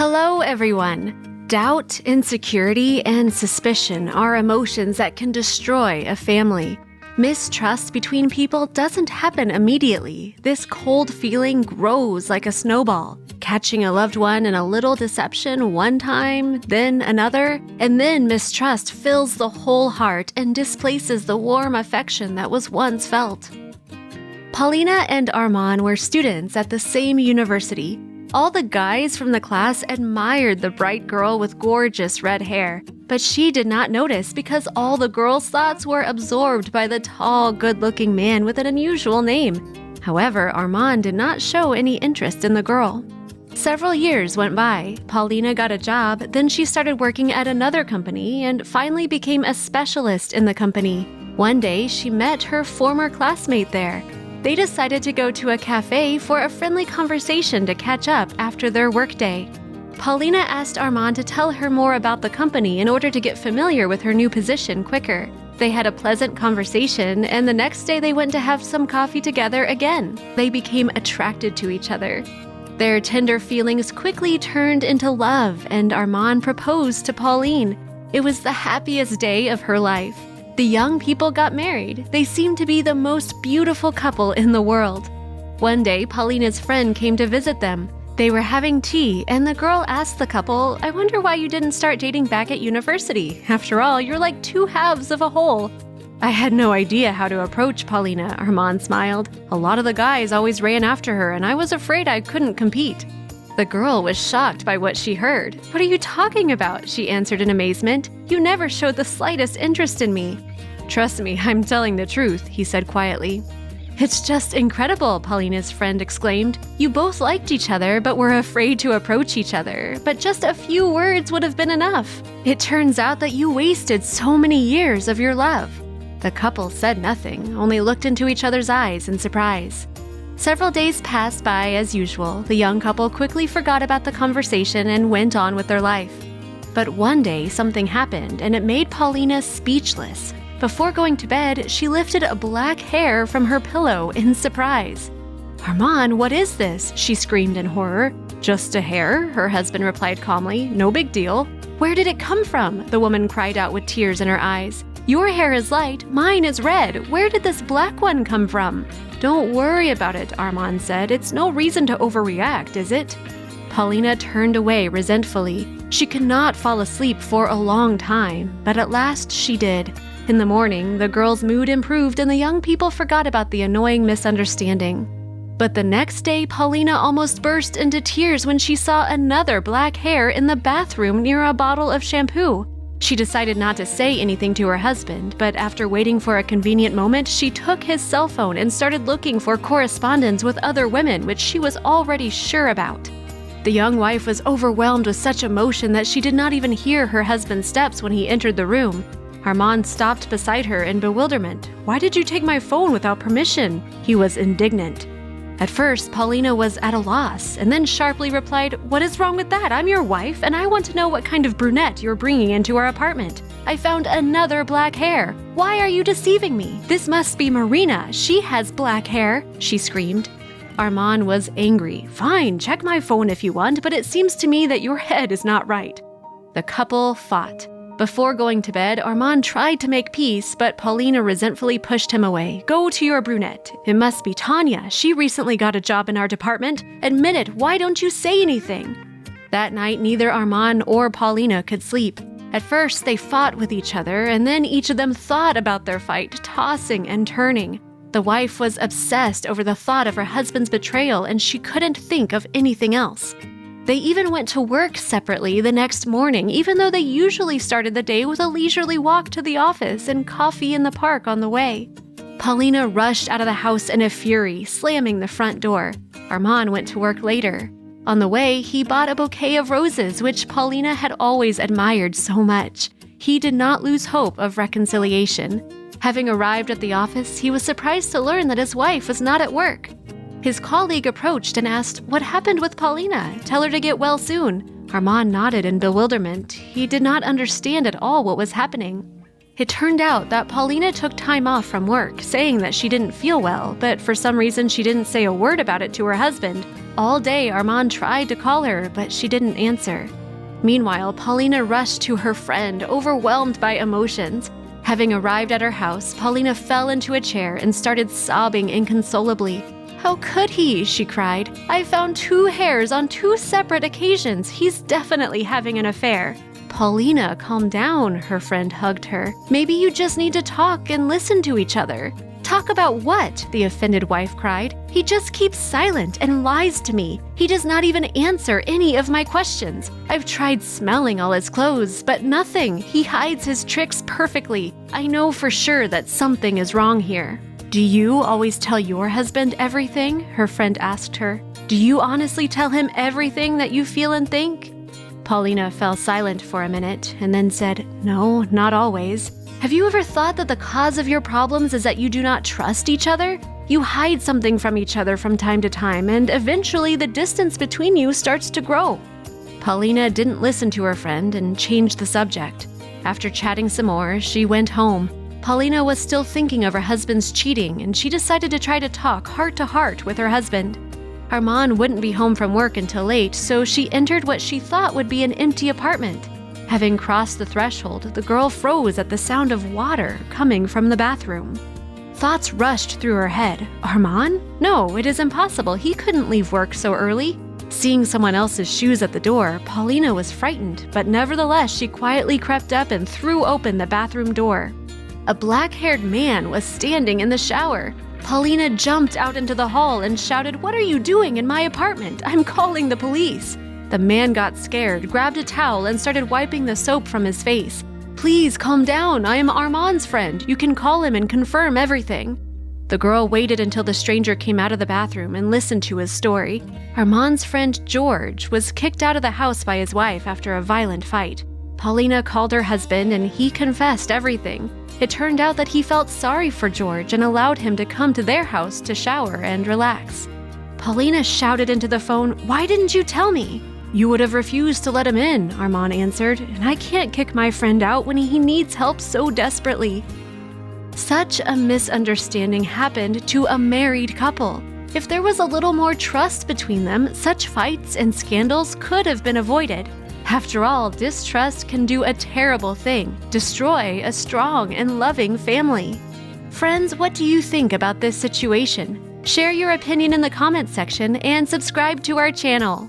Hello, everyone. Doubt, insecurity, and suspicion are emotions that can destroy a family. Mistrust between people doesn't happen immediately. This cold feeling grows like a snowball, catching a loved one in a little deception one time, then another, and then mistrust fills the whole heart and displaces the warm affection that was once felt. Paulina and Armand were students at the same university. All the guys from the class admired the bright girl with gorgeous red hair, but she did not notice because all the girls' thoughts were absorbed by the tall, good-looking man with an unusual name. However, Armand did not show any interest in the girl. Several years went by. Paulina got a job, then she started working at another company and finally became a specialist in the company. One day, she met her former classmate there. They decided to go to a cafe for a friendly conversation to catch up after their workday. Paulina asked Armand to tell her more about the company in order to get familiar with her new position quicker. They had a pleasant conversation, and the next day they went to have some coffee together again. They became attracted to each other. Their tender feelings quickly turned into love, and Armand proposed to Pauline. It was the happiest day of her life. The young people got married. They seemed to be the most beautiful couple in the world. One day, Paulina's friend came to visit them. They were having tea, and the girl asked the couple, "I wonder why you didn't start dating back at university. After all, you're like two halves of a whole." "I had no idea how to approach Paulina," Armand smiled. "A lot of the guys always ran after her, and I was afraid I couldn't compete." The girl was shocked by what she heard. "What are you talking about?" she answered in amazement. "You never showed the slightest interest in me." "Trust me, I'm telling the truth," he said quietly. "It's just incredible," Paulina's friend exclaimed. "You both liked each other, but were afraid to approach each other. But just a few words would have been enough. It turns out that you wasted so many years of your love." The couple said nothing, only looked into each other's eyes in surprise. Several days passed by as usual. The young couple quickly forgot about the conversation and went on with their life. But one day, something happened, and it made Paulina speechless. Before going to bed, she lifted a black hair from her pillow in surprise. "Armand, what is this?" she screamed in horror. "Just a hair," her husband replied calmly. "No big deal." "Where did it come from?" the woman cried out with tears in her eyes. "Your hair is light, mine is red. Where did this black one come from?" "Don't worry about it," Armand said. "It's no reason to overreact, is it?" Paulina turned away resentfully. She could not fall asleep for a long time, but at last she did. In the morning, the girl's mood improved and the young people forgot about the annoying misunderstanding. But the next day, Paulina almost burst into tears when she saw another black hair in the bathroom near a bottle of shampoo. She decided not to say anything to her husband, but after waiting for a convenient moment, she took his cell phone and started looking for correspondence with other women, which she was already sure about. The young wife was overwhelmed with such emotion that she did not even hear her husband's steps when he entered the room. Armand stopped beside her in bewilderment. "Why did you take my phone without permission?" He was indignant. At first, Paulina was at a loss, and then sharply replied, "What is wrong with that? I'm your wife, and I want to know what kind of brunette you're bringing into our apartment. I found another black hair. Why are you deceiving me? This must be Marina. She has black hair," she screamed. Armand was angry. "Fine, check my phone if you want, but it seems to me that your head is not right." The couple fought. Before going to bed, Armand tried to make peace, but Paulina resentfully pushed him away. "Go to your brunette. It must be Tanya. She recently got a job in our department. Admit it. Why don't you say anything?" That night, neither Armand or Paulina could sleep. At first, they fought with each other, and then each of them thought about their fight, tossing and turning. The wife was obsessed over the thought of her husband's betrayal, and she couldn't think of anything else. They even went to work separately the next morning, even though they usually started the day with a leisurely walk to the office and coffee in the park on the way. Paulina rushed out of the house in a fury, slamming the front door. Armand went to work later. On the way, he bought a bouquet of roses, which Paulina had always admired so much. He did not lose hope of reconciliation. Having arrived at the office, he was surprised to learn that his wife was not at work. His colleague approached and asked, "What happened with Paulina? Tell her to get well soon." Armand nodded in bewilderment. He did not understand at all what was happening. It turned out that Paulina took time off from work, saying that she didn't feel well, but for some reason she didn't say a word about it to her husband. All day, Armand tried to call her, but she didn't answer. Meanwhile, Paulina rushed to her friend, overwhelmed by emotions. Having arrived at her house, Paulina fell into a chair and started sobbing inconsolably. "How could he?" she cried. "I found 2 hairs on 2 separate occasions. He's definitely having an affair." "Paulina, calm down," her friend hugged her. "Maybe you just need to talk and listen to each other." "Talk about what?" the offended wife cried. "He just keeps silent and lies to me. He does not even answer any of my questions. I've tried smelling all his clothes, but nothing. He hides his tricks perfectly. I know for sure that something is wrong here." "Do you always tell your husband everything?" her friend asked her. "Do you honestly tell him everything that you feel and think?" Paulina fell silent for a minute and then said, "No, not always. Have you ever thought that the cause of your problems is that you do not trust each other? You hide something from each other from time to time, and eventually the distance between you starts to grow." Paulina didn't listen to her friend and changed the subject. After chatting some more, she went home. Paulina was still thinking of her husband's cheating, and she decided to try to talk heart to heart with her husband. Armand wouldn't be home from work until late, so she entered what she thought would be an empty apartment. Having crossed the threshold, the girl froze at the sound of water coming from the bathroom. Thoughts rushed through her head. Armand? No, it is impossible. He couldn't leave work so early. Seeing someone else's shoes at the door, Paulina was frightened, but nevertheless she quietly crept up and threw open the bathroom door. A black-haired man was standing in the shower. Paulina jumped out into the hall and shouted, "What are you doing in my apartment? I'm calling the police." The man got scared, grabbed a towel, and started wiping the soap from his face. "Please calm down. I am Armand's friend. You can call him and confirm everything." The girl waited until the stranger came out of the bathroom and listened to his story. Armand's friend George was kicked out of the house by his wife after a violent fight. Paulina called her husband and he confessed everything. It turned out that he felt sorry for George and allowed him to come to their house to shower and relax. Paulina shouted into the phone, "Why didn't you tell me?" "You would have refused to let him in," Armand answered, "and I can't kick my friend out when he needs help so desperately." Such a misunderstanding happened to a married couple. If there was a little more trust between them, such fights and scandals could have been avoided. After all, distrust can do a terrible thing, destroy a strong and loving family. Friends, what do you think about this situation? Share your opinion in the comments section and subscribe to our channel.